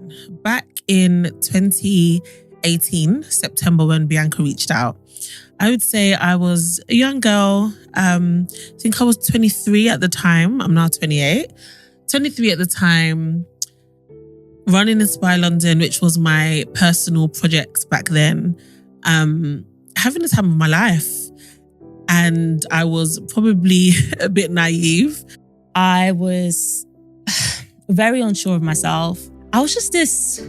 question. Back in 2018, September, when Bianca reached out, I would say I was a young girl. I think I was 23 at the time. I'm now 28. 23 at the time, running Inspire London, which was my personal project back then, having the time of my life. And I was probably a bit naive. I was very unsure of myself. I was just this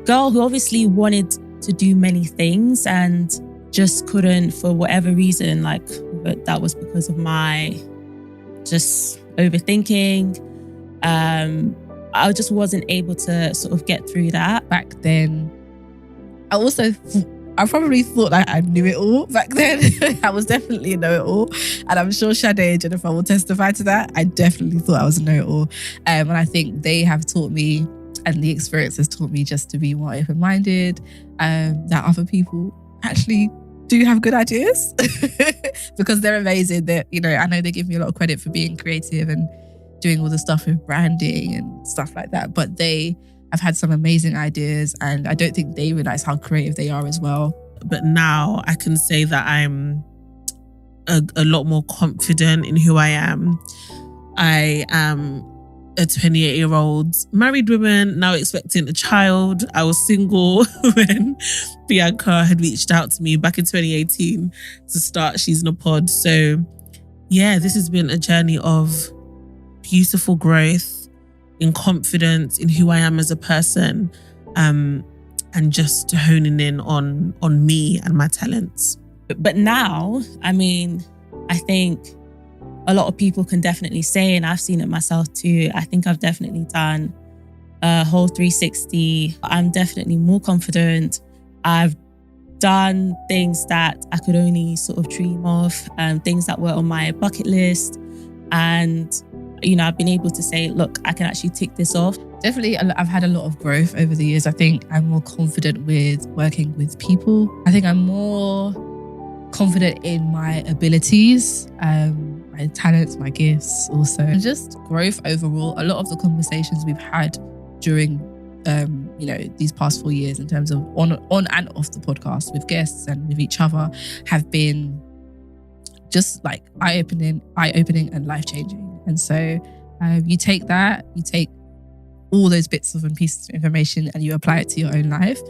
girl who obviously wanted to do many things and just couldn't for whatever reason, but that was because of my just overthinking. I just wasn't able to sort of get through that. Back then, I probably thought I knew it all back then. I was definitely a know-it-all. And I'm sure Sade and Jennifer will testify to that. I definitely thought I was a know-it-all. And I think they have taught me, and the experience has taught me just to be more open-minded, that other people actually do have good ideas because they're amazing. I know they give me a lot of credit for being creative and doing all the stuff with branding and stuff like that, but they have had some amazing ideas, and I don't think they realize how creative they are as well. But now I can say that I'm a lot more confident in who I am. I am a 28-year-old married woman, now expecting a child. I was single when Bianca had reached out to me back in 2018 to start She's in a Pod. So yeah, this has been a journey of beautiful growth, in confidence in who I am as a person, and just honing in on me and my talents. But now, I think a lot of people can definitely say, and I've seen it myself too, I think I've definitely done a whole 360. I'm definitely more confident. I've done things that I could only sort of dream of, things that were on my bucket list. And, I've been able to say, look, I can actually tick this off. Definitely, I've had a lot of growth over the years. I think I'm more confident with working with people. I think I'm more confident in my abilities, my talents, my gifts also. And just growth overall. A lot of the conversations we've had during, these past 4 years in terms of on and off the podcast with guests and with each other have been just like eye-opening and life-changing. And so you take all those bits of and pieces of information and you apply it to your own life.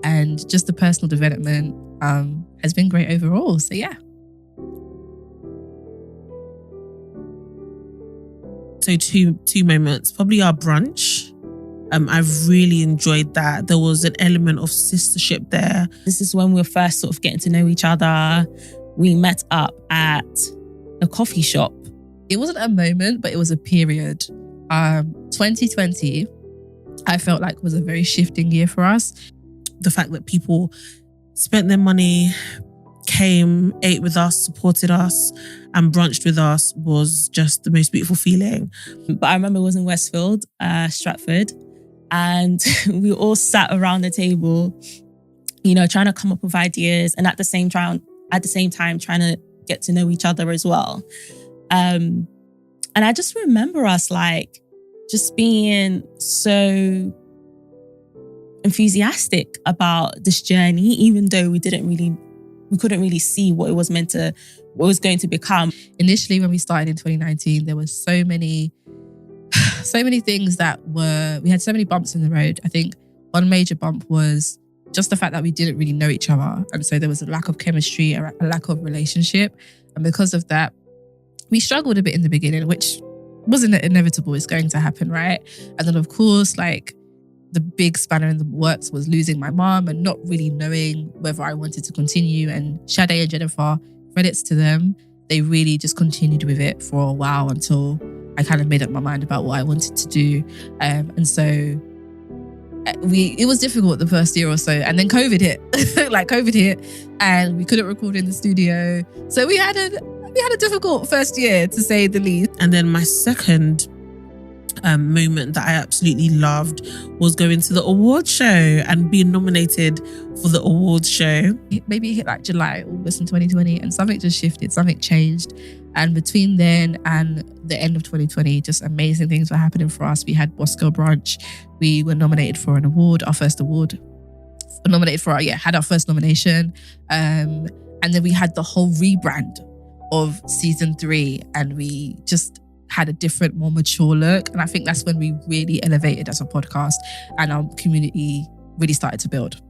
And just the personal development has been great overall. So yeah. So two moments, probably our brunch. I've really enjoyed that. There was an element of sistership there. This is when we were first sort of getting to know each other. We met up at a coffee shop. It wasn't a moment, but it was a period. 2020, I felt like was a very shifting year for us. The fact that people spent their money, came, ate with us, supported us, and brunched with us was just the most beautiful feeling. But I remember it was in Westfield, Stratford, and we all sat around the table, trying to come up with ideas, and at the same time trying to get to know each other as well. And I just remember us just being so enthusiastic about this journey, even though we couldn't really see what it was going to become. Initially, when we started in 2019, there was so many things we had so many bumps in the road. I think one major bump was just the fact that we didn't really know each other. And so there was a lack of chemistry, a lack of relationship. And because of that, we struggled a bit in the beginning, which wasn't inevitable. It's going to happen, right? And then, of course, the big spanner in the works was losing my mom and not really knowing whether I wanted to continue. And Sade and Jennifer, credits to them, they really just continued with it for a while until I kind of made up my mind about what I wanted to do. And so it was difficult the first year or so. And then COVID hit. COVID hit and we couldn't record in the studio. So we had a difficult first year, to say the least. And then my second moment that I absolutely loved was going to the award show and being nominated for the awards show. Maybe it hit like July, August in 2020, and something just shifted, something changed. And between then and the end of 2020, just amazing things were happening for us. We had Bosco Brunch. We were nominated for an award, our first award. Had our first nomination. And then we had the whole rebrand of season 3, and we just had a different, more mature look. And I think that's when we really elevated as a podcast and our community really started to build.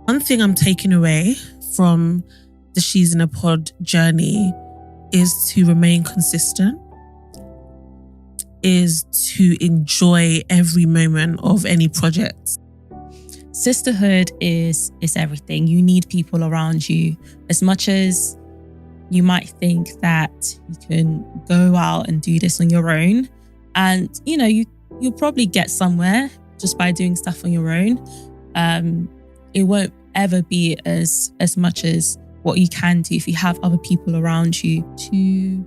One thing I'm taking away from the She's in a Pod journey is to remain consistent, is to enjoy every moment of any project. Sisterhood is everything. You need people around you. As much as you might think that you can go out and do this on your own, and you'll probably get somewhere just by doing stuff on your own. It won't ever be as much as what you can do if you have other people around you. To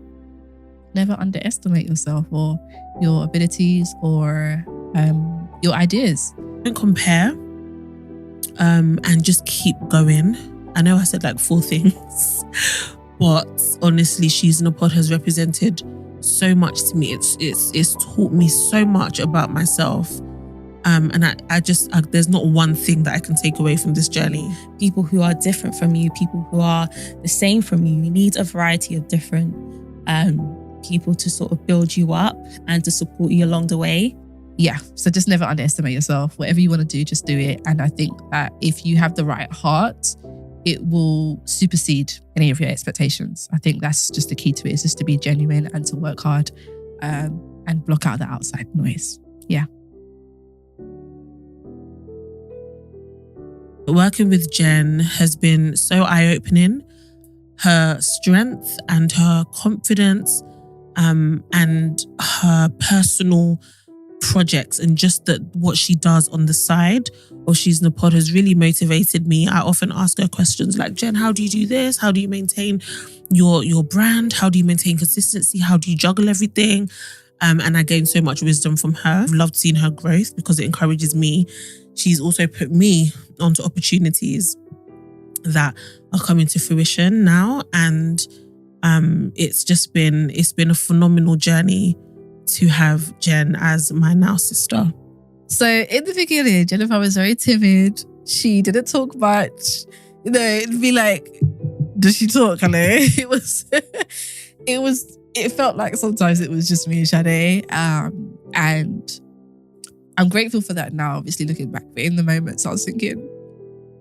never underestimate yourself or your abilities or your ideas. Don't compare, and just keep going. I know I said like 4 things, but honestly, She's in a Pod has represented so much to me. It's taught me so much about myself. And I just there's not one thing that I can take away from this journey. People who are different from you, people who are the same from you. You need a variety of different people to sort of build you up and to support you along the way. Yeah, so just never underestimate yourself. Whatever you want to do, just do it. And I think that if you have the right heart, it will supersede any of your expectations. I think that's just the key to it, is just to be genuine and to work hard and block out the outside noise. Yeah. Working with Jen has been so eye-opening. Her strength and her confidence and her personal projects and just what she does on the side of She's in a Pod has really motivated me. I often ask her questions like, Jen, how do you do this? How do you maintain your brand? How do you maintain consistency? How do you juggle everything? And I gained so much wisdom from her. I've loved seeing her growth because it encourages me. She's also put me onto opportunities that are coming to fruition now. And it's been a phenomenal journey to have Jen as my now sister. So in the beginning, Jennifer was very timid. She didn't talk much. It'd be like, does she talk? Hello? It felt like sometimes it was just me and Sade. And I'm grateful for that now, obviously looking back. But in the moments, I was thinking,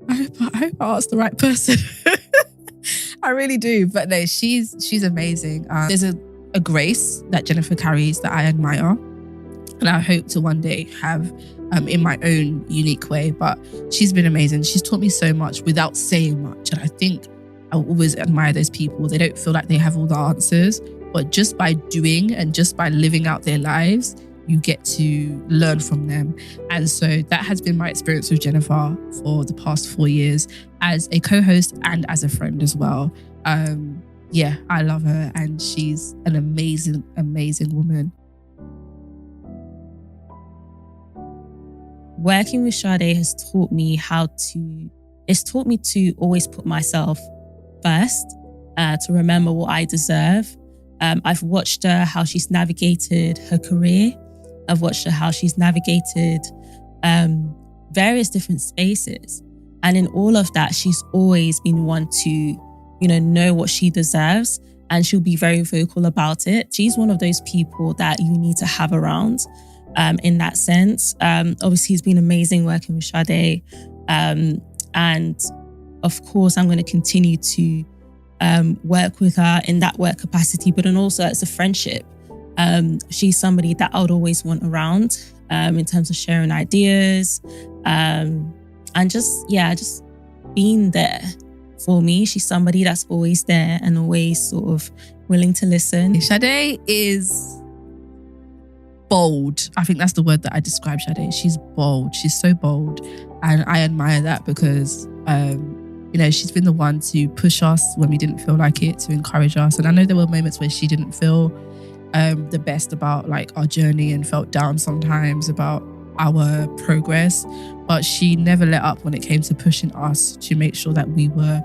I hope I asked the right person. I really do. But no, she's amazing. There's a grace that Jennifer carries that I admire. And I hope to one day have in my own unique way. But she's been amazing. She's taught me so much without saying much. And I think I always admire those people. They don't feel like they have all the answers. But just by doing and just by living out their lives, you get to learn from them. And so that has been my experience with Jennifer for the past 4 years as a co-host and as a friend as well. Yeah, I love her and she's an amazing, amazing woman. Working with Sade has taught me to always put myself first, to remember what I deserve. I've watched her, how she's navigated her career. I've watched her, how she's navigated various different spaces. And in all of that, she's always been one to, know what she deserves. And she'll be very vocal about it. She's one of those people that you need to have around in that sense. Obviously, it's been amazing working with Sade. And of course, I'm going to continue to work with her in that work capacity, but then also as a friendship. She's somebody that I would always want around in terms of sharing ideas and just being there for me. She's somebody that's always there and always sort of willing to listen. Sade is bold. I think that's the word that I describe Sade. She's bold. She's so bold. And I admire that because she's been the one to push us when we didn't feel like it, to encourage us. And I know there were moments where she didn't feel the best about like our journey and felt down sometimes about our progress, but she never let up when it came to pushing us to make sure that we were,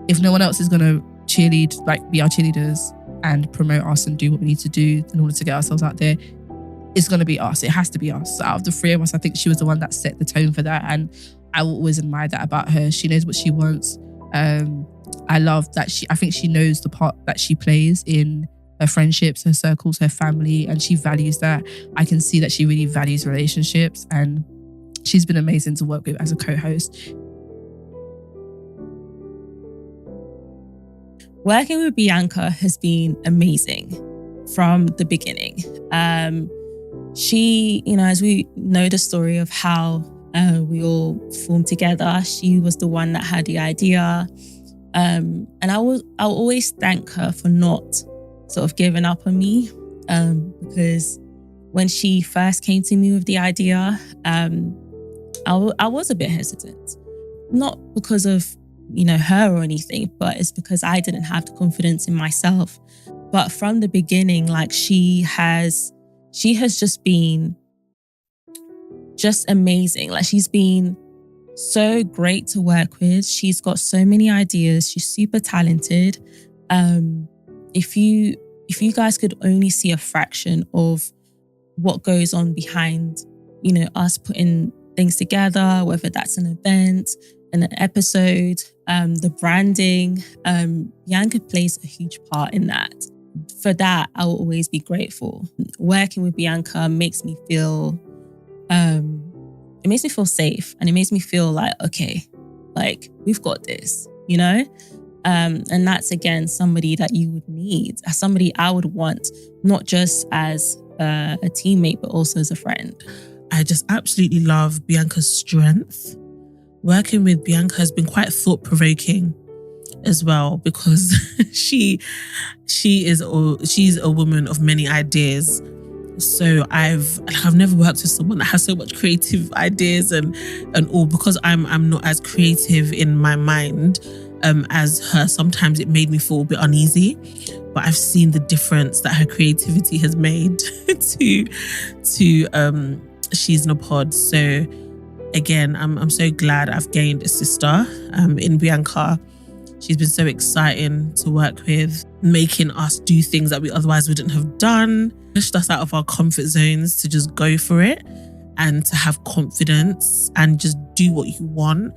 if no one else is going to cheerlead, like be our cheerleaders and promote us and do what we need to do in order to get ourselves out there, it's going to be us. It has to be us. So out of the three of us, I think she was the one that set the tone for that. And I will always admire that about her. She knows what she wants. I love that I think she knows the part that she plays in her friendships, her circles, her family, and she values that. I can see that she really values relationships, and she's been amazing to work with as a co-host. Working with Bianca has been amazing from the beginning. She, as we know the story of how we all formed together, she was the one that had the idea. And I'll always thank her for not sort of giving up on me, because when she first came to me with the idea, I was a bit hesitant. Not because of, her or anything, but it's because I didn't have the confidence in myself. But from the beginning, like she has just been just amazing. Like she's been so great to work with. She's got so many ideas. She's super talented. If you guys could only see a fraction of what goes on behind, us putting things together, whether that's an event, an episode, the branding, Bianca plays a huge part in that. For that, I will always be grateful. Working with Bianca makes me feel, it makes me feel safe, and it makes me feel like, okay, like we've got this, and that's again somebody that you would need, as somebody I would want, not just as a teammate, but also as a friend. I just absolutely love Bianca's strength. Working with Bianca has been quite thought-provoking as well, because she's a woman of many ideas. So I've never worked with someone that has so much creative ideas and all, because I'm not as creative in my mind as her. Sometimes it made me feel a bit uneasy, but I've seen the difference that her creativity has made to She's in a Pod. So again, I'm so glad I've gained a sister in Bianca. She's been so exciting to work with, making us do things that we otherwise wouldn't have done, pushed us out of our comfort zones to just go for it and to have confidence and just do what you want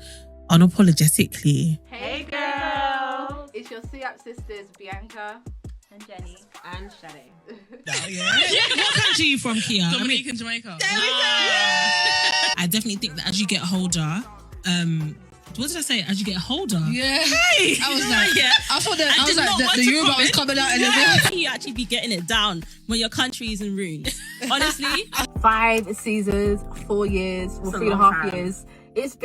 unapologetically. Hey girl! It's your SIAP sisters, Bianca and Jenny and Shade. What country are you from, Kia? Dominican, Jamaica. There we go! I definitely think that as you get older, what did I say? As you get older? Yeah. Hey! I was like, I thought that the Yoruba was coming out, and then You actually be getting it down when your country is in ruins. Honestly. 5 seasons, 4 years, or 3.5 years. We've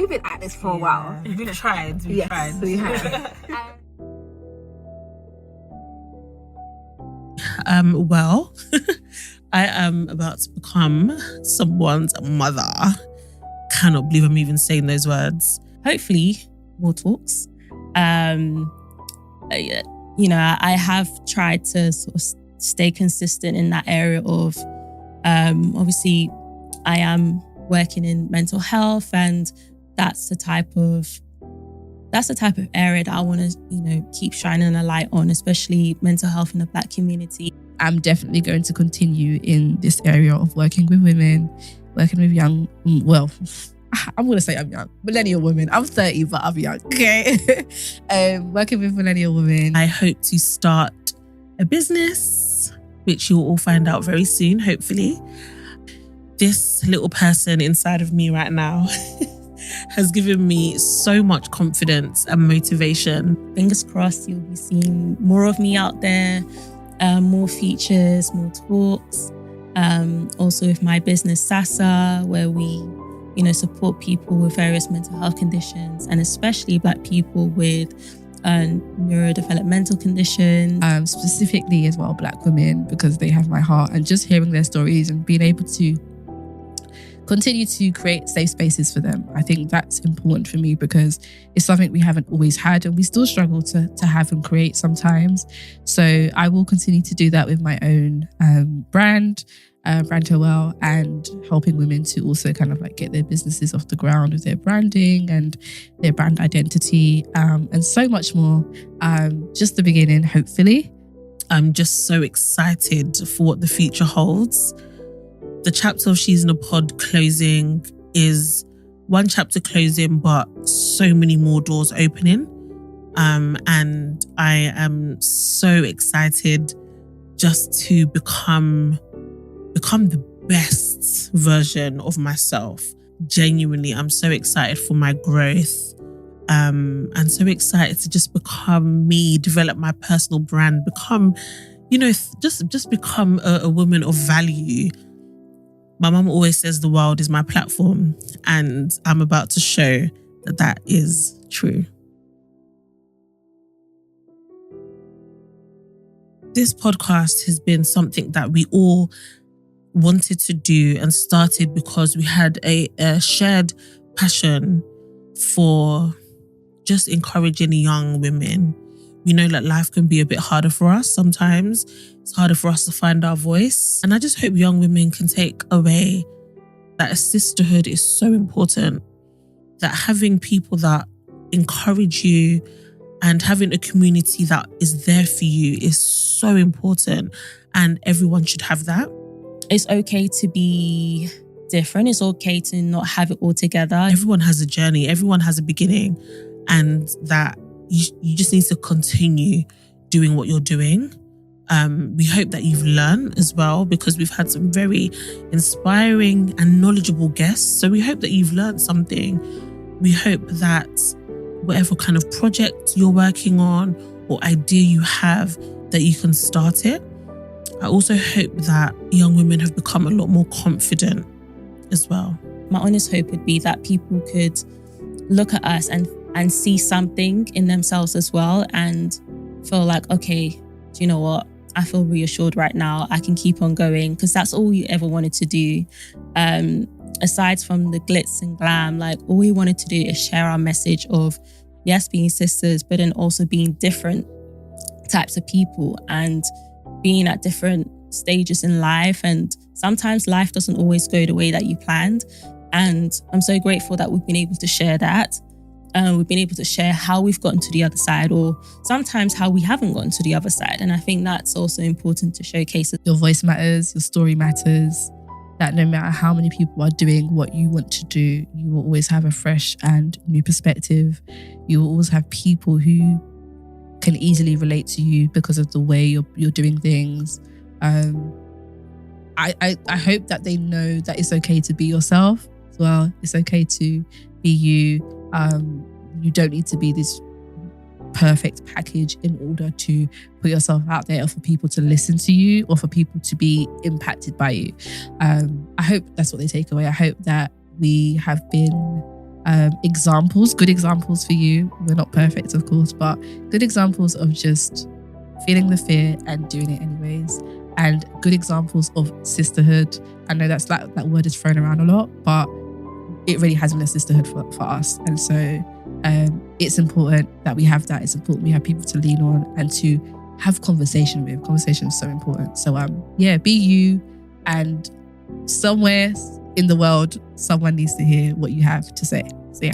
been at this for a while. We've tried. Yes, we have. Well, I am about to become someone's mother. Cannot believe I'm even saying those words. Hopefully, more talks. I have tried to sort of stay consistent in that area of, obviously, I am working in mental health, and that's the type of area that I want to, keep shining a light on, especially mental health in the Black community. I'm definitely going to continue in this area of working with women, working with young, I'm going to say I'm young, millennial women. I'm 30, but I'm young, okay? Working with millennial women. I hope to start a business, which you'll all find out very soon, hopefully. This little person inside of me right now has given me so much confidence and motivation. Fingers crossed you'll be seeing more of me out there, more features, more talks. Also with my business Sasa, where we support people with various mental health conditions, and especially Black people with neurodevelopmental conditions. Specifically as well, Black women, because they have my heart, and just hearing their stories and being able to continue to create safe spaces for them. I think that's important for me because it's something we haven't always had and we still struggle to have and create sometimes. So I will continue to do that with my own brand OL, and helping women to also kind of like get their businesses off the ground with their branding and their brand identity, and so much more. Just the beginning, hopefully. I'm just so excited for what the future holds. The chapter of She's in a Pod closing is one chapter closing, but so many more doors opening. And I am so excited just to become the best version of myself. Genuinely, I'm so excited for my growth. And so excited to just become me, develop my personal brand, become, just become a woman of value. My mum always says the world is my platform, and I'm about to show that is true. This podcast has been something that we all wanted to do and started because we had a shared passion for just encouraging young women. We know that life can be a bit harder for us sometimes. It's harder for us to find our voice. And I just hope young women can take away that a sisterhood is so important, that having people that encourage you and having a community that is there for you is so important, and everyone should have that. It's okay to be different. It's okay to not have it all together. Everyone has a journey. Everyone has a beginning, and that you just need to continue doing what you're doing. We hope that you've learned as well, because we've had some very inspiring and knowledgeable guests. So we hope that you've learned something. We hope that whatever kind of project you're working on or idea you have, that you can start it. I also hope that young women have become a lot more confident as well. My honest hope would be that people could look at us and see something in themselves as well, and feel like, okay, do you know what? I feel reassured right now. I can keep on going, because that's all we ever wanted to do. Aside from the glitz and glam, like all we wanted to do is share our message of, yes, being sisters, but then also being different types of people and being at different stages in life. And sometimes life doesn't always go the way that you planned. And I'm so grateful that we've been able to share that. We've been able to share how we've gotten to the other side, or sometimes how we haven't gotten to the other side. And I think that's also important to showcase. Your voice matters, your story matters, that no matter how many people are doing what you want to do, you will always have a fresh and new perspective. You will always have people who can easily relate to you because of the way you're doing things. I hope that they know that it's okay to be yourself as well. It's okay to be you. You don't need to be this perfect package in order to put yourself out there, or for people to listen to you, or for people to be impacted by you. I hope that's what they take away. I hope that we have been good examples for you. We're not perfect, of course, but good examples of just feeling the fear and doing it anyways. And good examples of sisterhood. I know that word is thrown around a lot, but it really has been a sisterhood for us. And so it's important that we have that. It's important we have people to lean on and to have conversation with. Conversation is so important. So be you, and somewhere in the world, someone needs to hear what you have to say. So yeah.